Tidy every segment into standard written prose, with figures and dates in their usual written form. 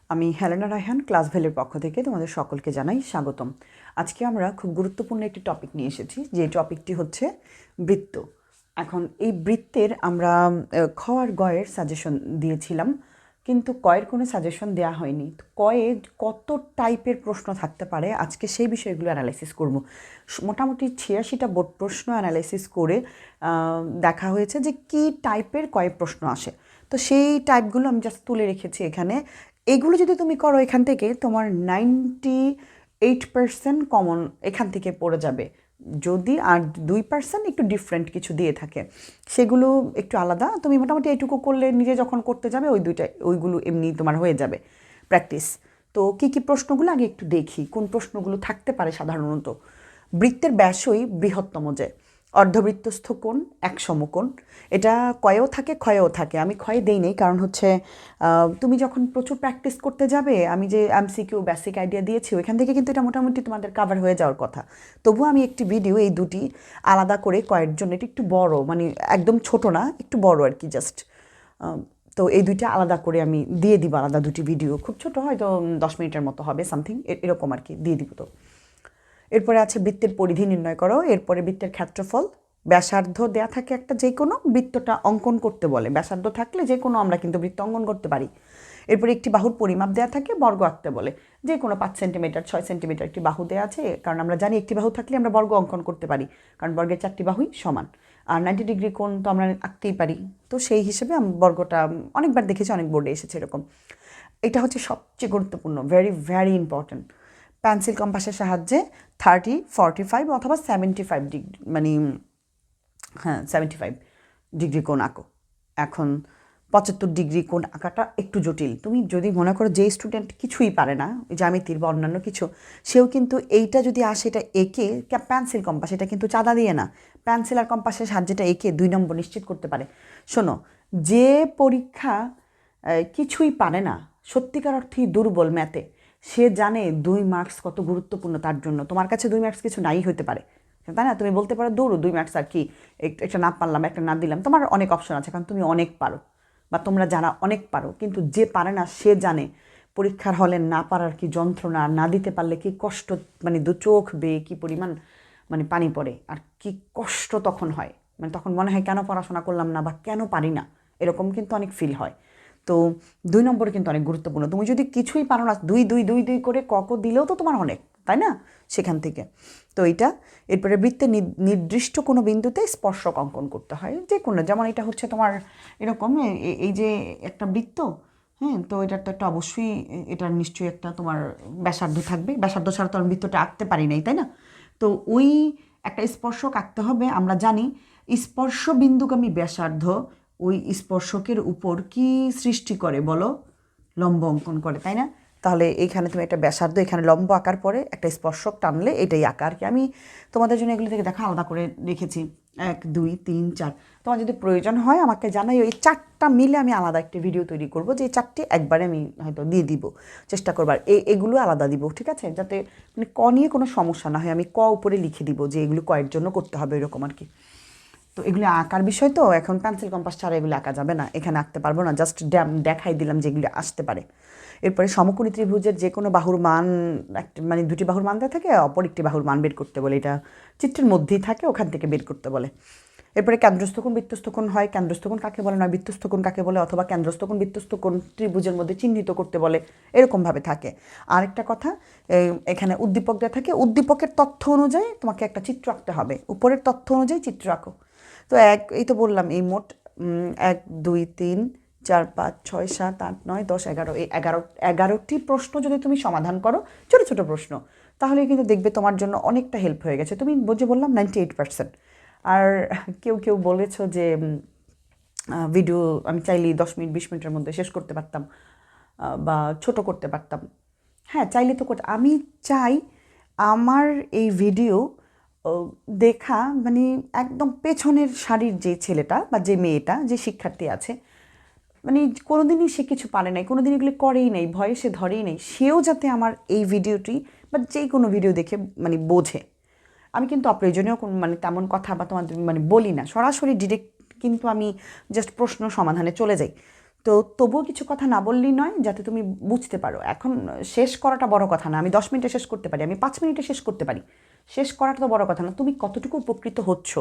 আমি Helena Raihan class ভ্যালির পক্ষ থেকে তোমাদের সকলকে জানাই স্বাগতম। আজকে আমরা খুব গুরুত্বপূর্ণ একটি টপিক নিয়ে এসেছি, যে টপিকটি হচ্ছে বৃত্ত। এখন এই বৃত্তের আমরা খ আর গয়ের সাজেশন দিয়েছিলাম, কিন্তু কয়ের কোনো সাজেশন দেওয়া হয়নি। তো কয়ে কত টাইপের প্রশ্ন থাকতে পারে আজকে সেই বিষয়গুলো অ্যানালাইসিস করব। মোটামুটি ৮৬টা বোর্ড প্রশ্ন অ্যানালাইসিস করে দেখা হয়েছে যে কী টাইপের কয়েক প্রশ্ন আসে। তো সেই টাইপগুলো আমি জাস্ট তুলে রেখেছি এখানে। এগুলো যদি তুমি করো এখান থেকে তোমার 98% কমন এখান থেকে পড়ে যাবে। যদি আর 2% একটু ডিফারেন্ট কিছু দিয়ে থাকে, সেগুলো একটু আলাদা। তুমি মোটামুটি এইটুকু করলে নিজে যখন করতে যাবে ওইগুলো এমনি তোমার হয়ে যাবে প্র্যাকটিস। তো কী কী প্রশ্নগুলো আগে একটু দেখি, কোন প্রশ্নগুলো থাকতে পারে সাধারণত। বৃত্তের ব্যাসই বৃহত্তম, যে অর্ধবৃত্তস্থ কোণ এক সমকোণ। এটা কয়েও থাকে ক্ষয়েও থাকে। আমি ক্ষয়ে দেই নেই, কারণ হচ্ছে তুমি যখন প্রচুর প্র্যাকটিস করতে যাবে, আমি যে এমসিকিউ বেসিক আইডিয়া দিয়েছি ওইখান থেকে কিন্তু এটা মোটামুটি তোমাদের কাভার হয়ে যাওয়ার কথা। তবুও আমি একটি ভিডিও এই দুটি আলাদা করে কয়ের জন্য, এটা একটু বড়, মানে একদম ছোট না, একটু বড় আর কি, জাস্ট। তো এই দুইটা আলাদা করে আমি দিয়ে দিব, আলাদা দুটি ভিডিও, খুব ছোট, হয়তো 10 মিনিটের মতো হবে, সামথিং এরকম আর কি, দিয়ে দিব। তো এরপরে আছে বৃত্তের পরিধি নির্ণয় করো। এরপরে বৃত্তের ক্ষেত্রফল, ব্যাসার্ধ দেয়া থাকে একটা, যে কোনো বৃত্তটা অঙ্কন করতে বলে। ব্যাসার্ধ থাকলে যে কোনো আমরা কিন্তু বৃত্ত অঙ্কন করতে পারি। এরপরে একটি বাহুর পরিমাপ দেয়া থাকে, বর্গ আঁকতে বলে। যে কোনো 5 সেন্টিমিটার 6 সেন্টিমিটার একটি বাহু দেওয়া আছে, কারণ আমরা জানি একটি বাহু থাকলে আমরা বর্গ অঙ্কন করতে পারি, কারণ বর্গের 4টি বাহুই সমান। আর 90 ডিগ্রি কোণ তো আমরা আঁকতেই পারি। তো সেই হিসেবে আমি বর্গটা অনেকবার দেখেছি, অনেক বোর্ডে এসেছে এরকম। এটা হচ্ছে সবচেয়ে গুরুত্বপূর্ণ, ভেরি ভেরি ইম্পর্ট্যান্ট। পেন্সিল কম্পাসের সাহায্যে 30, 45 অথবা 75 ডিগ্রি, মানে হ্যাঁ 75 ডিগ্রি কোণ আঁকো। এখন 75 ডিগ্রি কোণ আঁকাটা একটু জটিল। তুমি যদি মনে করো যে স্টুডেন্ট কিছুই পারে না জ্যামিতির বা অন্যান্য কিছু, সেও কিন্তু এইটা যদি আসে, এটা এঁকে পেন্সিল কম্পাস, এটা কিন্তু চাঁদা দিয়ে না, পেন্সিল আর কম্পাসের সাহায্যে এটা এঁকে 2 নম্বর নিশ্চিত করতে পারে। শোনো, যে পরীক্ষা কিছুই পারে না, সত্যিকার অর্থেই দুর্বল ম্যাথে, সে জানে 2 মার্কস কত গুরুত্বপূর্ণ তার জন্য। তোমার কাছে 2 মার্কস কিছু নাই হতে পারে, তাই না? তুমি বলতে পারো দৌড়ো 2 মার্কস আর কি, একটা না পারলাম, একটা না দিলাম, তোমার অনেক অপশন আছে, কারণ তুমি অনেক পারো, বা তোমরা যারা অনেক পারো। কিন্তু যে পারে না সে জানে পরীক্ষার হলে না পারার কি যন্ত্রণা, না দিতে পারলে কি কষ্ট, মানে দু চোখ বেয়ে কি পরিমাণ মানে পানি পড়ে, আর কি কষ্ট তখন হয়। মানে তখন মনে হয় কেন পড়াশোনা করলাম না, বা কেন পারি না, এরকম কিন্তু অনেক ফিল হয়। তো 2 নম্বর কিন্তু অনেক গুরুত্বপূর্ণ। তুমি যদি কিছুই পারো না, 2 2 2 2 করে ক দিলেও তো তোমার অনেক, তাই না? সেখান থেকে তো এইটা। এরপরে বৃত্তের নির্দিষ্ট কোনো বিন্দুতে স্পর্শক অঙ্কন করতে হয়, যে কোনো, যেমন এটা হচ্ছে তোমার এরকম, এই যে একটা বৃত্ত, হ্যাঁ, তো এটার তো একটা অবশ্যই, এটার নিশ্চয়ই একটা তোমার ব্যাসার্ধ থাকবে। ব্যাসার্ধ ছাড়া তো আমি বৃত্তটা আঁকতে পারি নাই, তাই না? তো ওই একটা স্পর্শক আঁকতে হবে। আমরা জানি স্পর্শ বিন্দুগামী ব্যাসার্ধ ওই স্পর্শকের উপর কি সৃষ্টি করে বলো? লম্ব অঙ্কন করে, তাই না? তাহলে এইখানে তুমি একটা ব্যাসার্ধ, এখানে লম্ব আঁকার পরে একটা স্পর্শক টানলে এটাই আঁকা আর কি। আমি তোমাদের জন্য এগুলো থেকে দেখা আলাদা করে রেখেছি, 1 2 3 4। তোমার যদি প্রয়োজন হয় আমাকে জানাই, ওই 4টা মিলে আমি আলাদা একটা ভিডিও তৈরি করব, যে 4টি একবারে আমি হয়তো দিয়ে দিব, চেষ্টা করবার এগুলো আলাদা দিব, ঠিক আছে? যাতে মানে ক নিয়ে কোনো সমস্যা না হয়, আমি ক উপরে লিখে দিব যে এগুলো কয়ের জন্য করতে হবে, এরকম আর কি। তো এগুলো আঁকার বিষয়, তো এখন পেন্সিল কম্পাস ছাড়া এগুলো আঁকা যাবে না, এখানে আঁকতে পারবো না, জাস্ট দেখাই দিলাম যেগুলো আসতে পারে। এরপরে সমকোণী ত্রিভুজের যে কোনো বাহুর মান, একটা মানে 2টি বাহুর মান দেওয়া থাকে, অপর একটি বাহুর মান বের করতে বলে, এটা চিত্রের মধ্যেই থাকে, ওখান থেকে বের করতে বলে। এরপরে কেন্দ্রস্থ কোণ বৃত্তস্থ কোণ হয়, কেন্দ্রস্থ কোণ কাকে বলে, নয় বৃত্তস্থ কোণ কাকে বলে, অথবা কেন্দ্রস্থ কোণ বৃত্তস্থ কোণ ত্রিভুজের মধ্যে চিহ্নিত করতে বলে, এরকমভাবে থাকে। আরেকটা কথা, এখানে উদ্দীপক দেওয়া থাকে, উদ্দীপকের তথ্য অনুযায়ী তোমাকে একটা চিত্র আঁকতে হবে, উপরের তথ্য অনুযায়ী চিত্র আঁকো। তো এই তো বললাম, এই মোট 1 2 3 4 5 6 7 8 9 10 11, এই 11টি প্রশ্ন যদি তুমি সমাধান করো, ছোটো ছোটো প্রশ্ন, তাহলে কিন্তু দেখবে তোমার জন্য অনেকটা হেল্প হয়ে গেছে। তুমি বুঝে বললাম 98%। আর কেউ কেউ বলেছো যে ভিডিও আমি চাইলেই 10 মিনিট 20 মিনিটের মধ্যে শেষ করতে পারতাম, বা ছোট করতে পারতাম। হ্যাঁ, চাইলে তো করতে, আমি চাই আমার এই ভিডিও দেখা, মানে একদম পেছনের সারির যে ছেলেটা বা যে মেয়েটা, যে শিক্ষার্থী আছে, মানে কোনোদিনই সে কিছু পারে নাই, কোনোদিন এগুলো করেই নাই, ভয়ে সে ধরেই নেই, সেও যাতে আমার এই ভিডিওটি বা যে কোনো ভিডিও দেখে মানে বোঝে। আমি কিন্তু অপ্রয়োজনীয় কোনো মানে তেমন কথা বা তোমাদের মানে বলি না, সরাসরি ডিরেক্ট কিন্তু আমি জাস্ট প্রশ্ন সমাধানে চলে যাই। তো তবুও কিছু কথা না বললেই নয়, যাতে তুমি বুঝতে পারো। এখন শেষ করাটা বড় কথা না, আমি 10 মিনিটে শেষ করতে পারি, আমি 5 মিনিটে শেষ করতে পারি, শেষ করাটা তো বড় কথা না, তুমি কতটুকু উপকৃত হচ্ছ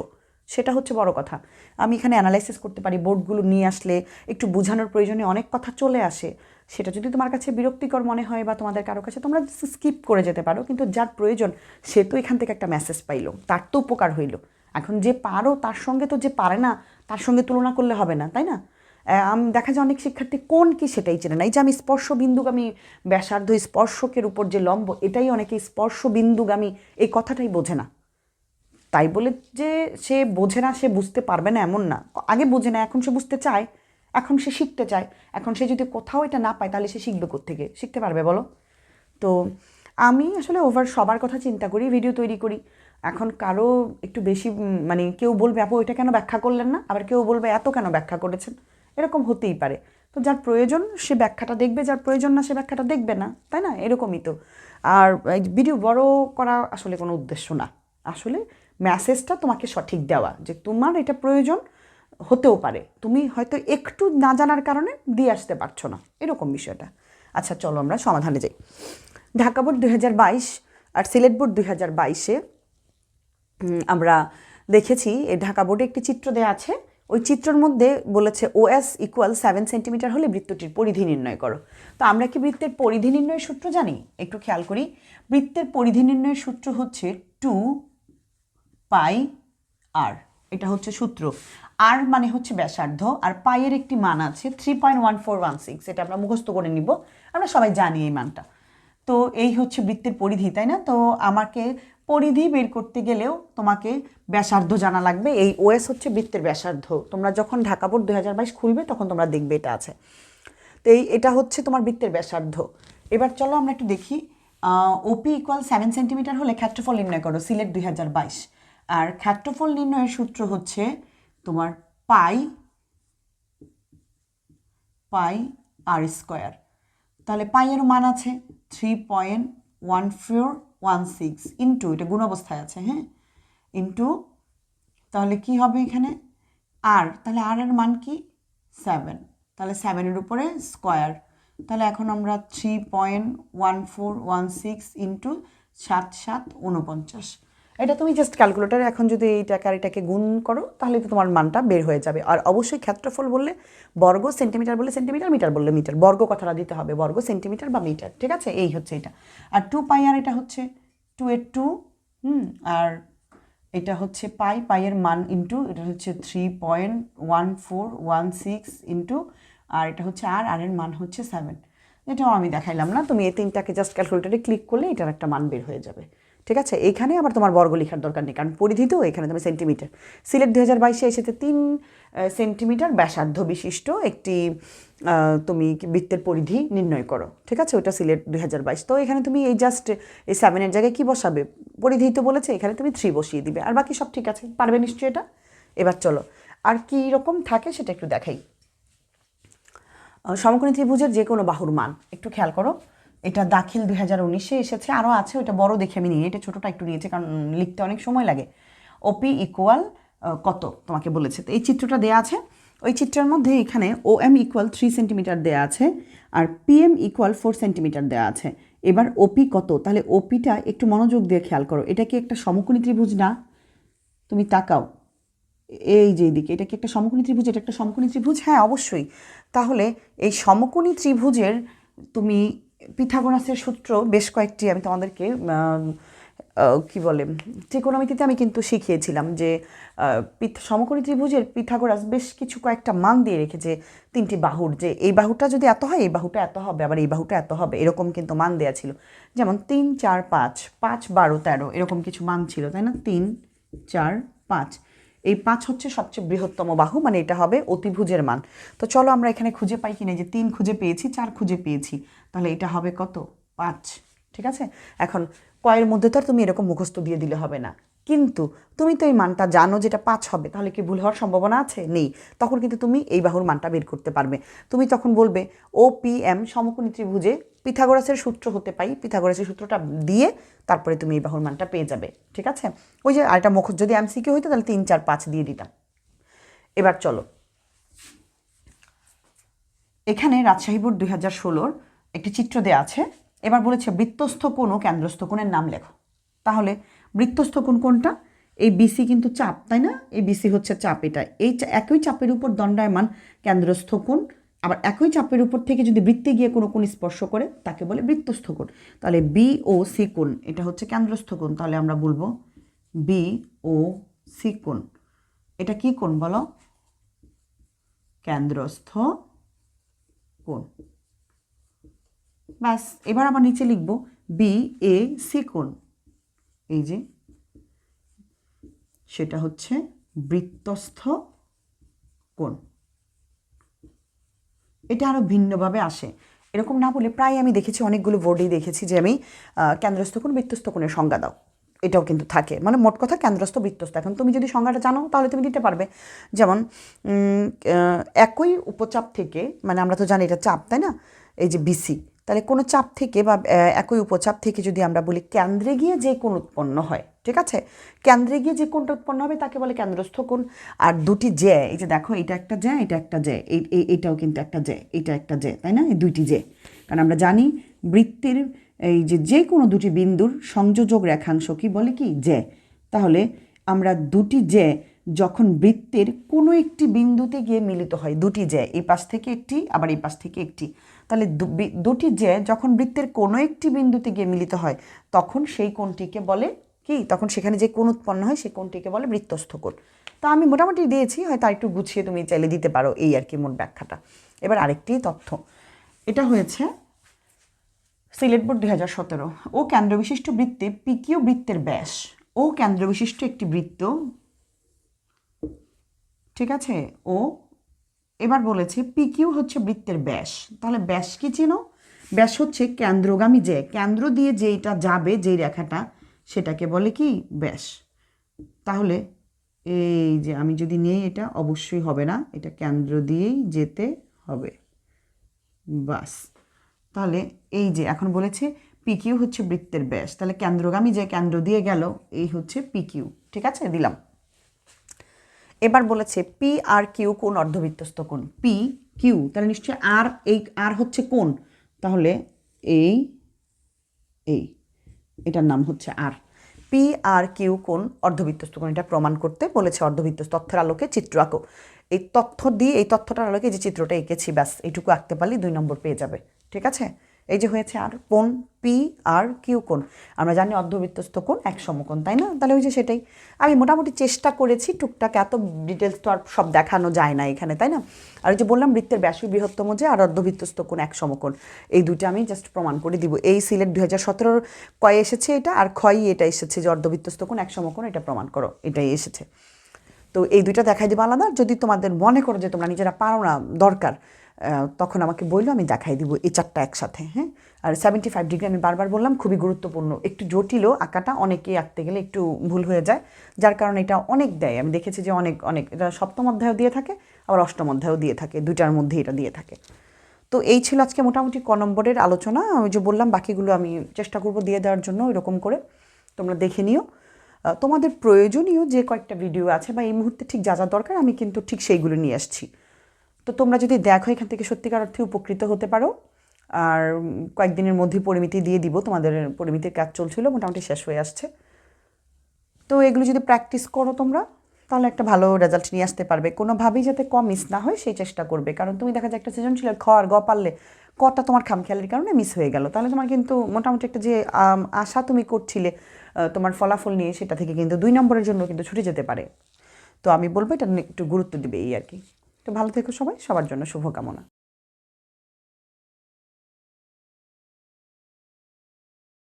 সেটা হচ্ছে বড় কথা। আমি এখানে অ্যানালাইসিস করতে পারি, বোর্ডগুলো নিয়ে আসলে একটু বোঝানোর প্রয়োজনে অনেক কথা চলে আসে। সেটা যদি তোমার কাছে বিরক্তিকর মনে হয় বা তোমাদের কারো কাছে, তোমরা স্কিপ করে যেতে পারো, কিন্তু যার প্রয়োজন সে তো এখান থেকে একটা মেসেজ পাইলো, তার তো উপকার হইলো। এখন যে পারো তার সঙ্গে তো যে পারে না তার সঙ্গে তুলনা করলে হবে না, তাই না? দেখা যায় অনেক শিক্ষার্থী কোন কি সেটাই চেনে না। এই যে আমি স্পর্শবিন্দুগামী ব্যাসার্ধ, স্পর্শকের উপর যে লম্ব, এটাই অনেকে স্পর্শবিন্দুগামী এই কথাটাই বোঝে না। তাই বলে যে সে বোঝে না, সে বুঝতে পারবে না এমন না। আগে বোঝে না, এখন সে বুঝতে চায়, এখন সে শিখতে চায়। এখন সে যদি কোথাও এটা না পায় তাহলে সে শিখবে কোত্থেকে? শিখতে পারবে বলো? তো আমি আসলে ওভার সবার কথা চিন্তা করি, ভিডিও তৈরি করি। এখন কারো একটু বেশি মানে কেউ বলবে আপু এটা কেন ব্যাখ্যা করলেন না, আবার কেউ বলবে এত কেন ব্যাখ্যা করেছেন, এরকম হতেই পারে। তো যার প্রয়োজন সে ব্যাখ্যাটা দেখবে, যার প্রয়োজন না সে ব্যাখ্যাটা দেখবে না, তাই না? এরকমই তো। আর ভিডিও বড় করা আসলে কোনো উদ্দেশ্য না, আসলে মেসেজটা তোমাকে সঠিক দেওয়া, যে তোমার এটা প্রয়োজন হতেও পারে, তুমি হয়তো একটু না জানার কারণে দিয়ে আসতে পারছো না, এরকম বিষয়টা। আচ্ছা চলো আমরা সমাধানে যাই। ঢাকা বোর্ড 2022 আর সিলেট বোর্ড 2022-এ আমরা দেখেছি এই ঢাকা বোর্ডে একটি চিত্র দেওয়া আছে। ওই চিত্রের মধ্যে বলেছে OS ইকুয়াল 7 সেন্টিমিটার হলে বৃত্তটির পরিধি নির্ণয় করো। তো আমরা কি বৃত্তের পরিধি নির্ণয়ের সূত্র জানি? একটু খেয়াল করি। বৃত্তের পরিধি নির্ণয়ের সূত্র হচ্ছে 2 পাই আর, এটা হচ্ছে সূত্র। আর মানে হচ্ছে ব্যাসার্ধ, আর পাইয়ের একটি মান আছে 3.1416, এটা আমরা মুখস্থ করে নিব, আমরা সবাই জানি এই মানটা। তো এই হচ্ছে বৃত্তের পরিধি, তাই না? তো আমাকে পরিধি বের করতে গেলেও তোমাকে ব্যাসার্ধ জানা লাগবে। এই OS হচ্ছে বৃত্তের ব্যাসার্ধ। তোমরা যখন ঢাকা বোর্ড 2022 খুলবে তখন তোমরা দেখবে এটা আছে। তো এটা হচ্ছে তোমার বৃত্তের ব্যাসার্ধ। এবার চলো আমরা একটু দেখি। OP ইকুয়াল 7 সেন্টিমিটার হলে ক্ষেত্রফল নির্ণয় করো, সিলেট 2022। আর ক্ষেত্রফল নির্ণয়ের সূত্র হচ্ছে তোমার পাই আর স্কোয়ার। তাহলে পাইয়ের মান আছে 3.1416 ইন্টু, এটা গুণ অবস্থায় আছে, হ্যাঁ, ইন্টু, তাহলে কি হবে এখানে আর, তাহলে আর এর মান কি 7, তাহলে 7-এর উপরে স্কোয়ার। তাহলে এখন আমরা 3.1416 ইন্টু 7 7 49। এটা তুমি জাস্ট ক্যালকুলেটারে এখন যদি এই টাকার এটাকে গুণ করো তাহলে তো তোমার মানটা বের হয়ে যাবে। আর অবশ্যই ক্ষেত্রফল বললে বর্গ, সেন্টিমিটার বললে সেন্টিমিটার, মিটার বললে মিটার, বর্গ কথাটা দিতে হবে, বর্গ সেন্টিমিটার বা মিটার, ঠিক আছে? এই হচ্ছে এটা। আর 2 পাই আর এটা হচ্ছে 2 এর 2, আর এটা হচ্ছে পাইয়ের মান ইন্টু, এটা হচ্ছে 3.1416 ইন্টু, আর এটা হচ্ছে আর এর মান হচ্ছে 7। এটাও আমি দেখাইলাম না, তুমি এই তিনটাকে জাস্ট ক্যালকুলেটারে ক্লিক করলে এটার একটা মান বের হয়ে যাবে, ঠিক আছে? এইখানে আবার তোমার বর্গ লেখার দরকার নেই, কারণ পরিধি তো, এখানে তুমি সেন্টিমিটার। সিলেট 2022-এ এসেছে 3 সেন্টিমিটার ব্যাসার্ধ বিশিষ্ট একটি তুমি বৃত্তের পরিধি নির্ণয় করো, ঠিক আছে? ওটা সিলেট 2022। তো এখানে তুমি এই জাস্ট এই 7-এর জায়গায় কি বসাবে? পরিধি তো বলেছে, এখানে তুমি 3 বসিয়ে দিবে, আর বাকি সব ঠিক আছে, পারবে নিশ্চয়ই এটা। এবার চলো আর কি রকম থাকে সেটা একটু দেখাই। সমকোণী ত্রিভুজের যে কোনো বাহুর মান একটু খেয়াল করো। এটা দাখিল 2019-এ এসেছে, আরও আছে, ওইটা বড় দেখে আমি নিই, এটা ছোটোটা একটু নিয়েছে কারণ লিখতে অনেক সময় লাগে। OP ইকুয়াল কত তোমাকে বলেছে, তো এই চিত্রটা দেয়া আছে। ওই চিত্রের মধ্যে এখানে OM ইকুয়াল 3 সেন্টিমিটার দেয়া আছে, আর PM ইকুয়াল 4 সেন্টিমিটার দেয়া আছে। এবার OP কত? তাহলে OPটা একটু মনোযোগ দিয়ে খেয়াল করো। এটা কি একটা সমকোণী ত্রিভুজ না? তুমি তাকাও এই যে দিকে, এটা কি একটা সমকোণী ত্রিভুজ? এটা একটা সমকোণী ত্রিভুজ, হ্যাঁ অবশ্যই। তাহলে এই সমকোণী ত্রিভুজের তুমি পিথাগোরাসের সূত্র বেশ কয়েকটি আমি তোমাদেরকে কি বলে ত্রিকোণমিতিতে আমি কিন্তু শিখিয়েছিলাম যে সমকোণী ত্রিভুজের পিথাগোরাস বেশ কিছু কয়েকটা মান দিয়ে রেখেছে তিনটি বাহুর, যে এই বাহুটা যদি এত হয় এই বাহুটা এত হবে, আবার এই বাহুটা এত হবে, এরকম কিন্তু মান দেওয়া ছিল। যেমন 3 4 5, 5 12 13 এরকম কিছু মান ছিল, তাই না? 3 4 5, এই 5 হচ্ছে সবচেয়ে বৃহত্তম বাহু, মানে এটা হবে অতিভুজের মান। তো চলো আমরা এখানে খুঁজে পাই কিনা, যে 3 খুঁজে পেয়েছি, 4 খুঁজে পেয়েছি, তাহলে এটা হবে কত? 5, ঠিক আছে? এখন কয়ের মধ্যে তো আর তুমি এরকম মুখস্থ দিয়ে দিলে হবে না, কিন্তু তুমি তো এই মানটা জানো যেটা 5 হবে, তাহলে কি ভুল হওয়ার সম্ভাবনা আছে? নেই। তখন কিন্তু তুমি এই বাহুর মানটা বের করতে পারবে। তুমি তখন বলবে OPM সমকোণী ত্রিভুজে পিথাগোরাসের সূত্র হতে পাই, পিথাগোরাসের সূত্রটা দিয়ে তারপরে তুমি এই বাহুর মানটা পেয়ে যাবে, ঠিক আছে? ওই যে আরেকটা মুখস্থ যদি MCQ হইতো তাহলে 3 4 5 দিয়ে দিতাম। এবার চলো এখানে রাজশাহী বোর্ড 2016 একটি চিত্র দেওয়া আছে। এবার বলেছে বৃত্তস্থ কোণ ও কেন্দ্রস্থ কোণের নাম লেখো। তাহলে বৃত্তস্থ কোণ কোনটা? এই বিসি কিন্তু চাপ, তাই না? এই বিসি হচ্ছে চাপ, এটা এই একই চাপের উপর দণ্ডায়মান কেন্দ্রস্থ কোণ। আবার একই চাপের উপর থেকে যদি বৃত্তে গিয়ে কোনো কোণ স্পর্শ করে তাকে বলে বৃত্তস্থ কোণ। তাহলে বি ও সি কোণ এটা হচ্ছে কেন্দ্রস্থ কোণ। তাহলে আমরা বলবো বি ও সি কোণ। এটা কি কোণ বলো? কেন্দ্রস্থ কোণ। ব্যাস, এবার আবার নিচে লিখব বি এ সি কোণ। এই যে সেটা হচ্ছে বৃত্তস্থ কোণ। এটা আরও ভিন্নভাবে আসে, এরকম না বলে প্রায় আমি দেখেছি অনেকগুলো বোর্ডেই দেখেছি যে আমি কেন্দ্রস্থ কোণ বৃত্তস্থ কোণের সংজ্ঞা দাও, এটাও কিন্তু থাকে। মানে মোট কথা কেন্দ্রস্থ বৃত্তস্থ। এখন তুমি যদি সংজ্ঞাটা জানো তাহলে তুমি দিতে পারবে। যেমন একই উপচাপ থেকে, মানে আমরা তো জানি এটা চাপ, তাই না? এই যে বিসি, তাহলে কোনো চাপ থেকে বা একই উপচাপ থেকে যদি আমরা বলি কেন্দ্রে গিয়ে যে কোণ উৎপন্ন হয়, ঠিক আছে, কেন্দ্রে গিয়ে যে কোণটা উৎপন্ন হবে তাকে বলে কেন্দ্রস্থ কোণ। আর দুটি জ্যা, এই যে দেখো এটা একটা জ্যা, এটা একটা জ্যা, এইটাও কিন্তু একটা জ্যা, এটা একটা জ্যা, তাই না? এই দুইটি জ্যা, কারণ আমরা জানি বৃত্তের এই যে কোনো দুটি বিন্দুর সংযোজক রেখাংশ কি বলে? কি? জ্যা। তাহলে আমরা দুটি জ্যা যখন বৃত্তের কোনো একটি বিন্দুতে গিয়ে মিলিত হয়, দুটি জ্যা, এই পাশ থেকে একটি আবার এই পাশ থেকে একটি, তাহলে দুটি জ্যা যখন বৃত্তের কোনো একটি বিন্দুতে গিয়ে মিলিত হয় তখন সেই কোণটিকে বলে কি? তখন সেখানে যে কোণ উৎপন্ন হয় সেই কোণটিকে বলে বৃত্তস্থ কোণ। তা আমি মোটামুটি দিয়েছি, হয়তো আরেকটু গুছিয়ে তুমি চাইলে দিতে পারো, এই আর কি মোট ব্যাখ্যাটা। এবার আরেকটি তথ্য, এটা হয়েছে সিলেট বোর্ড 2017। ও কেন্দ্রবিশিষ্ট বৃত্তে পিকিউ বৃত্তের ব্যাস। ও কেন্দ্রবিশিষ্ট একটি বৃত্ত, ঠিক আছে? ও এবার বলেছে পিকিউ হচ্ছে বৃত্তের ব্যাস। তাহলে ব্যাস কি চিনো? ব্যাস হচ্ছে কেন্দ্রগামী যে কেন্দ্র দিয়ে যেটা যাবে, যেই রেখাটা, সেটাকে বলে কি? ব্যাস। তাহলে এই যে আমি যদি নেই, এটা অবশ্যই হবে না, এটা কেন্দ্র দিয়েই যেতে হবে, বাস। তাহলে এই যে এখন বলেছে পিকিউ হচ্ছে বৃত্তের ব্যাস, তাহলে কেন্দ্রগামী যে কেন্দ্র দিয়ে গেল এই হচ্ছে পিকিউ, ঠিক আছে? দিলাম। এবার বলেছে পি আর কিউ কোণ অর্ধবৃত্তস্থ কোণ। পি কিউ, তাহলে নিশ্চয়ই আর, এই আর হচ্ছে কোণ, তাহলে এই এটার নাম হচ্ছে আর। পি আর কিউ কোণ অর্ধবৃত্তস্থ কোণ, এটা প্রমাণ করতে বলেছে অর্ধবৃত্তস্থ। তথ্যের আলোকে চিত্র আঁকো। এই তথ্য দিয়ে, এই তথ্যটার আলোকে যে চিত্রটা এঁকেছি, ব্যাস এইটুকু আঁকতে পারলেই 2 নম্বর পেয়ে যাবে, ঠিক আছে? এই যে হয়েছে আর কোণ, পি আর কিউ কোণ। আমরা জানি অর্ধবৃত্তস্থ কোণ এক সমকোণ, তাই না? তাহলে ওই যে সেটাই আমি মোটামুটি চেষ্টা করেছি টুকটাক, এত ডিটেলস তো আর সব দেখানো যায় না এখানে, তাই না? আর ওই যে বললাম বৃত্তের ব্যাসই বৃহত্তম যে, আর অর্ধবৃত্তস্থ কোণ এক সমকোণ, এই দুটো আমি জাস্ট প্রমাণ করে দিব। এই সিলেট 2017 কয়ে এসেছে এটা, আর ক্ষয়ই এটা এসেছে যে অর্ধবৃত্তস্থ কোণ এক সমকোণ, এটা প্রমাণ করো, এটাই এসেছে। তো এই দুইটা দেখাই দেবো আলাদা। যদি তোমাদের মনে করো যে তোমরা নিজেরা পারো না, দরকার, তখন আমাকে বললো, আমি দেখাই দিব এই 4টা একসাথে। হ্যাঁ, আর 75 ডিগ্রি আমি বারবার বললাম, খুবই গুরুত্বপূর্ণ। একটু জটিলও আঁকাটা, অনেকেই আঁকতে গেলে একটু ভুল হয়ে যায়, যার কারণে এটা অনেক দেয়। আমি দেখেছি যে অনেক অনেক, এটা 7ম অধ্যায়ও দিয়ে থাকে, আবার 8ম অধ্যায়ও দিয়ে থাকে, 2টার মধ্যে এটা দিয়ে থাকে। তো এই ছিল আজকে মোটামুটি ক নম্বরের আলোচনা। আমি যে বললাম বাকিগুলো আমি চেষ্টা করব দিয়ে দেওয়ার জন্য, এরকম করে তোমরা দেখে নিও। তোমাদের প্রয়োজনীয় যে কয়েকটা ভিডিও আছে বা এই মুহূর্তে ঠিক যা যা দরকার, আমি কিন্তু ঠিক সেইগুলো নিয়ে আসছি। তো তোমরা যদি দেখো এখান থেকে সত্যিকার অর্থে উপকৃত হতে পারো। আর কয়েকদিনের মধ্যে পরিমিতি দিয়ে দিব, তোমাদের পরিমিতির কাজ চলছিল, মোটামুটি শেষ হয়ে আসছে। তো এগুলো যদি প্র্যাকটিস করো তোমরা, তাহলে একটা ভালো রেজাল্ট নিয়ে আসতে পারবে। কোনোভাবেই যাতে ক মিস না হয় সেই চেষ্টা করবে। কারণ তুমি দেখা যায় একটা সৃজনশীলের খ আর গ পারলে, কটা তোমার খামখেয়ালির কারণে মিস হয়ে গেল, তাহলে তোমার কিন্তু মোটামুটি একটা যে আশা তুমি করছিলে তোমার ফলাফল নিয়ে, সেটা থেকে কিন্তু 2 নম্বরের জন্য কিন্তু ছুটে যেতে পারে। তো আমি বলবো এটা একটু গুরুত্ব দিবে, এই আর কি। তো ভালো থেকো সবাই, সবার জন্য শুভকামনা।